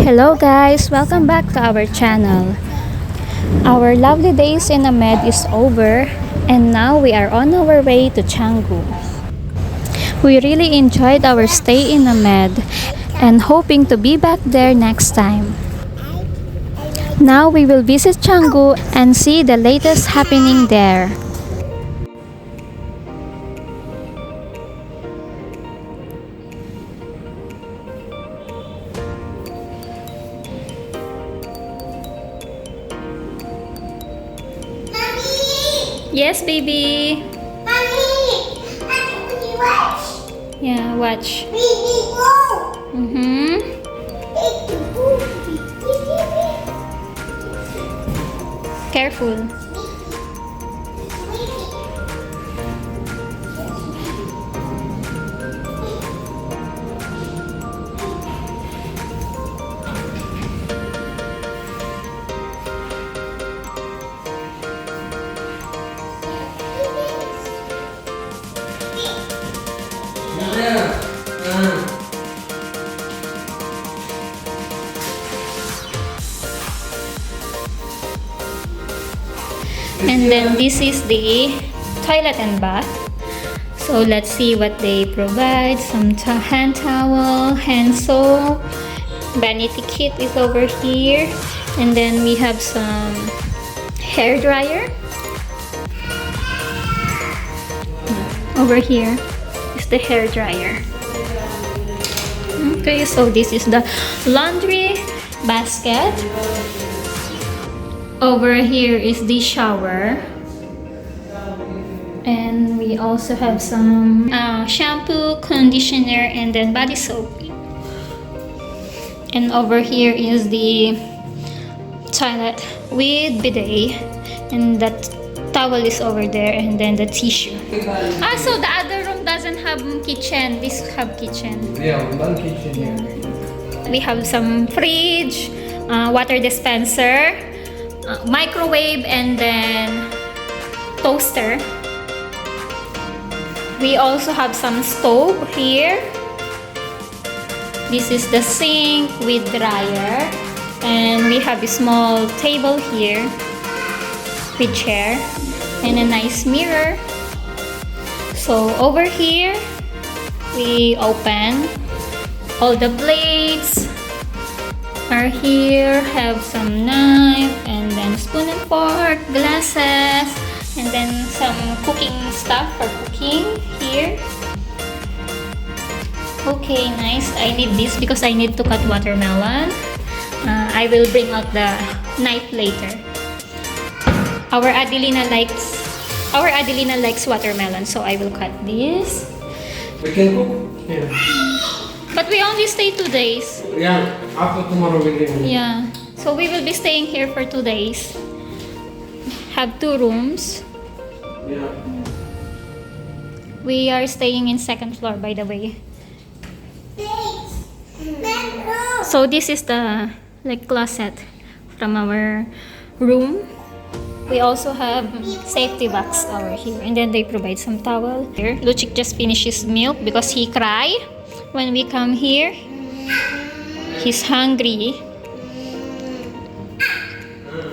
Hello guys, welcome back to our channel. Our lovely days in Amed is over and now we are on our way to Canggu. We really enjoyed our stay in Amed and hoping to be back there next time. Now we will visit Canggu and see the latest happening there. Yes, baby. Mommy, can you watch? Yeah, watch. Mm-hmm. Careful. And then this is the toilet and bath. So let's see what they provide. Some hand towel, hand soap, vanity kit is over here. And then we have some hair dryer. Over here is the hair dryer. Okay, so this is the laundry basket. Over here is the shower. And we also have some shampoo, conditioner, and then body soap. And over here is the toilet with bidet. And that towel is over there, and then the tissue. So the other room doesn't have kitchen. This have kitchen. Yeah, one kitchen here. We have some fridge, water dispenser, microwave, and then toaster. We also have some stove here. This is the sink with dryer, and we have a small table here with chair and a nice mirror. So over here we open all the plates are here, have some knife and then spoon and fork, glasses, and then some cooking stuff for cooking here. Okay, nice. I need this because I need to cut watermelon. I will bring out the knife later. Our Adelina likes watermelon, so I will cut this. We can cook? Yeah. But we only stay 2 days. Yeah, after tomorrow we leave. Yeah. So we will be staying here for 2 days. Have 2 rooms. Yeah. We are staying in 2nd floor, by the way. So this is the closet from our room. We also have safety box over here, and then they provide some towel here. Luchik just finished his milk because he cried when we come here. He's hungry.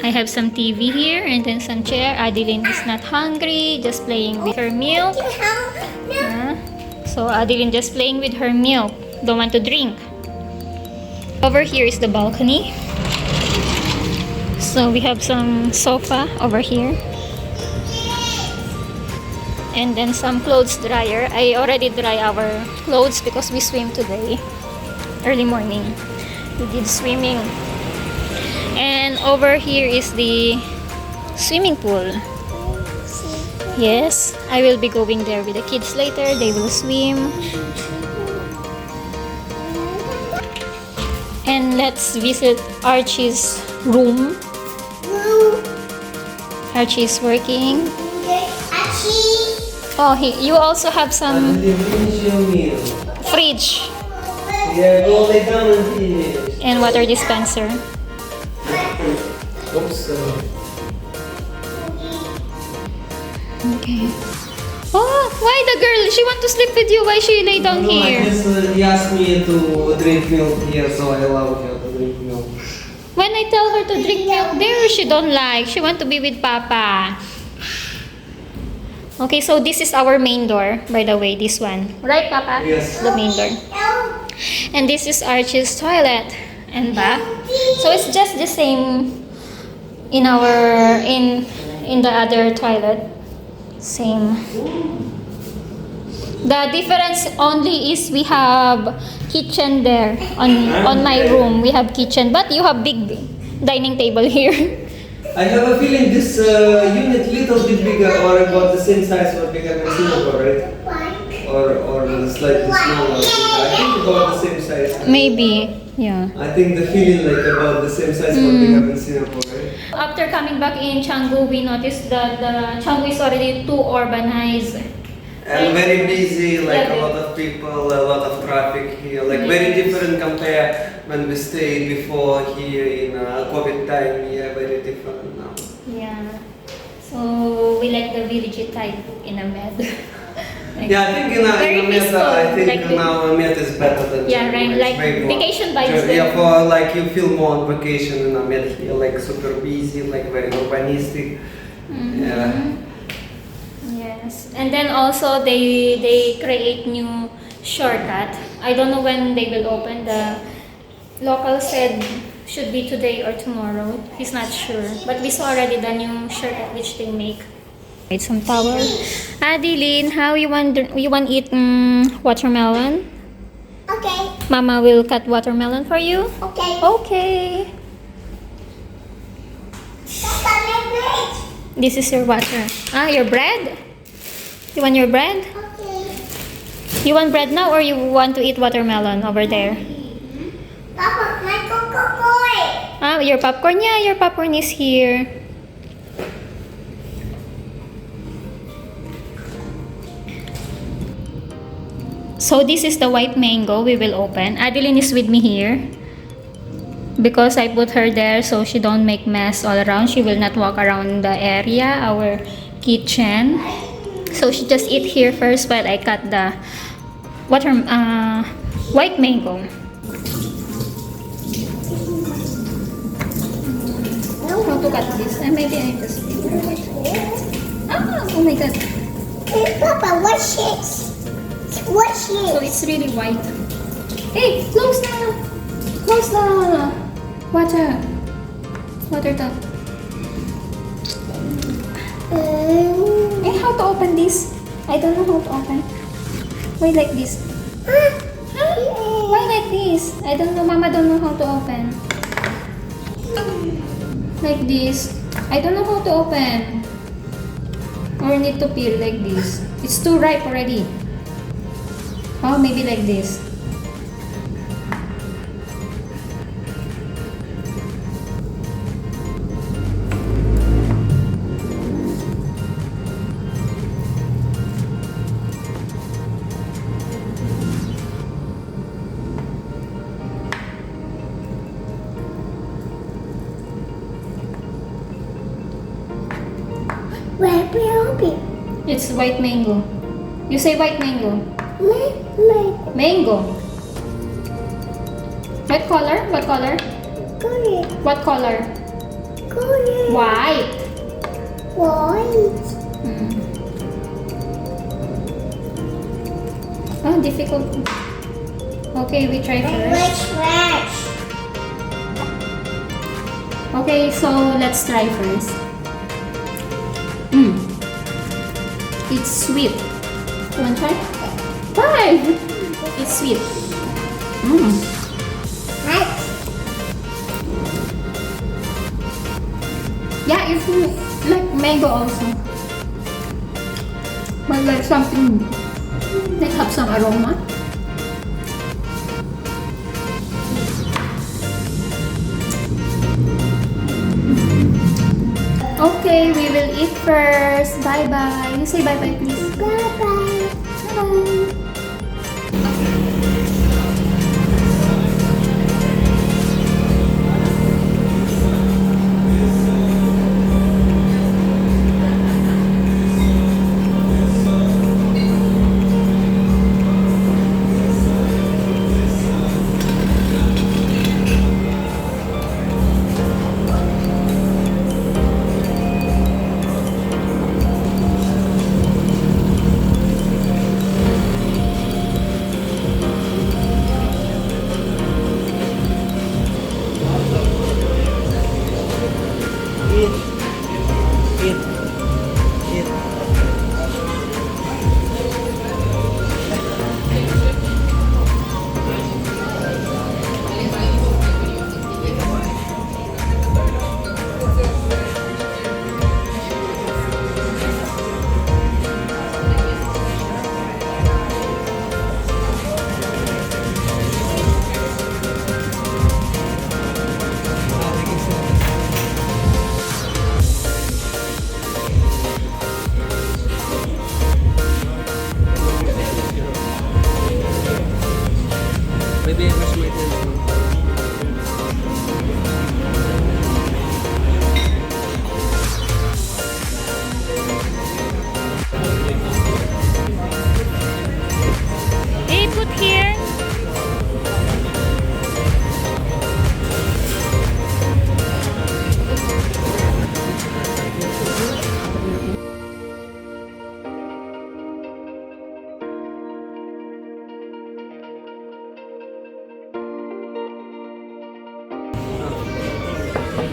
I have some TV here and then some chair. Adeline is not hungry, just playing with her milk. So Adeline just playing with her milk. Don't want to drink. Over here is the balcony. So we have some sofa over here. And then some clothes dryer. I already dry our clothes because we swim today. Early morning. We did swimming. And over here is the swimming pool. Yes, I will be going there with the kids later. They will swim. And let's visit Archie's room. Archie is working. Oh, you also have some fridge and water dispenser. Oops. Okay. Oh, why the girl? She want to sleep with you. Why she lay down No, here? I just, he asked me to drink milk here, so I allowed her to drink milk. When I tell her to drink milk there, she don't like. She want to be with Papa. Okay, so this is our main door, by the way, this one. Right, Papa? Yes. The main door. And this is Archie's toilet and bath. So it's just the same in the other toilet. Same. The difference only is we have kitchen there on my room. We have kitchen, but you have big dining table here. I have a feeling this unit little bit bigger or about the same size or bigger than Singapore, right? Or slightly smaller. I think about the same size. Maybe, yeah. I think the feeling like about the same size or bigger than Singapore, right? After coming back in Canggu, we noticed that the Canggu is already too urbanized. And very busy, like Yeah, a lot of people, a lot of traffic here, like very different compared when we stayed before here in COVID time. Yeah, very different now. Yeah. So we like the village type in Amed. Like, Yeah, I think in very Amed, peaceful, I think like the- now Amed is better than Yeah, Canggu. right, It's like way more- vacation vibes Yeah, there. for like you feel more on vacation in Amed here, like super busy, like very urbanistic. Yeah. Yes. And then also they create new shortcut. I don't know when they will open. The local said should be today or tomorrow. He's not sure. But we saw already the new shortcut which they make. Wait, some towel. Adeline, how you want eat watermelon? Okay. Mama will cut watermelon for you. Okay. Okay. Papa, my bread. This is your water. Ah, your bread? You want your bread? Okay. You want bread now or you want to eat watermelon over there? Papa, my Coca-Cola. Ah, your popcorn? Yeah, your popcorn is here. So this is the white mango we will open. Adeline is with me here. Because I put her there so she don't make mess all around. She will not walk around the area, our kitchen. So she just eat here first while I cut the white mango. How to cut this? Maybe I just oh my god. Hey, Papa, what shapes? What So shapes? it's really white. Hey, close the water tap. Hey, how to open this? I don't know how to open. Why like this? Why like this? I don't know. Mama don't know how to open. Like this. I don't know how to open. Or need to peel like this. It's too ripe already. Oh, maybe like this. Where will be? It's white mango. You say white mango. My Mango. What color? What color? Korea. What color? Korea. White. White. Oh, difficult. Okay, we try Red first. trash. Okay, so let's try first. It's sweet. You want to try? Try! It's sweet. Right. Yeah, it's like mango also. But like something that have some aroma. Okay, we will eat first. Bye-bye. You say bye-bye, please. Bye-bye. Bye.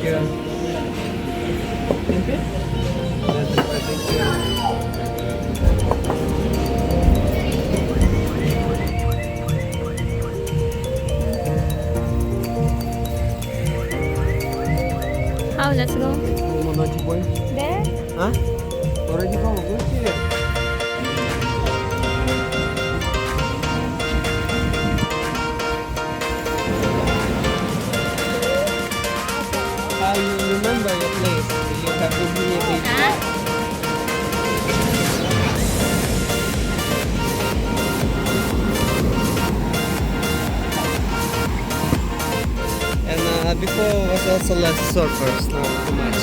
you. Thank you. Thank you. How? Let's go. There? Huh? Already go. Go here. You remember your place. You have to be a bit. Ah? And before was also less surfers, not too much.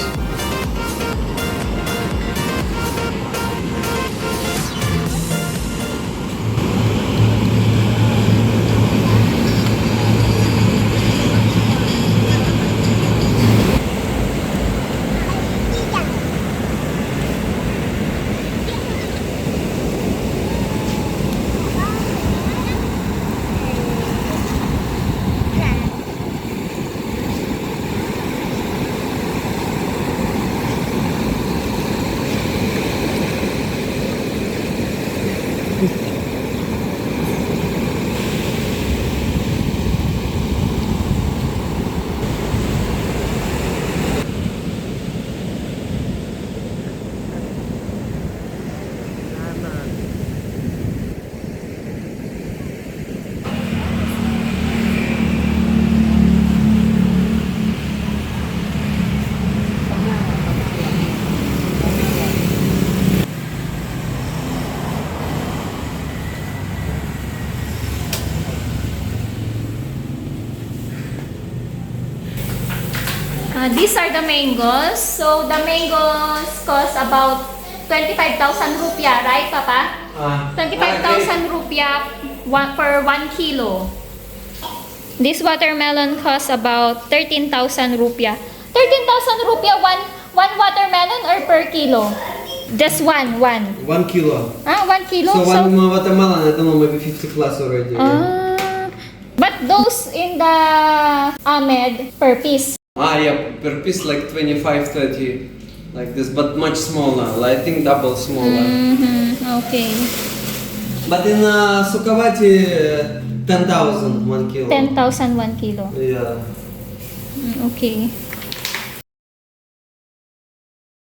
These are the mangoes. So the mangoes cost about 25,000 rupiah, right, Papa? 25,000 rupiah per 1 kilo. This watermelon costs about 13,000 rupiah. 13,000 rupiah one watermelon or per kilo? Just one. 1 kilo. 1 kilo. So one watermelon, I don't know, maybe 50 plus already. But those in the Amed per piece. Yeah, per piece like 25, 30, like this, but much smaller. I think double smaller. Okay. But in Sukhavati, 10,000 1 kilo. 10,000 1 kilo. Yeah. Okay.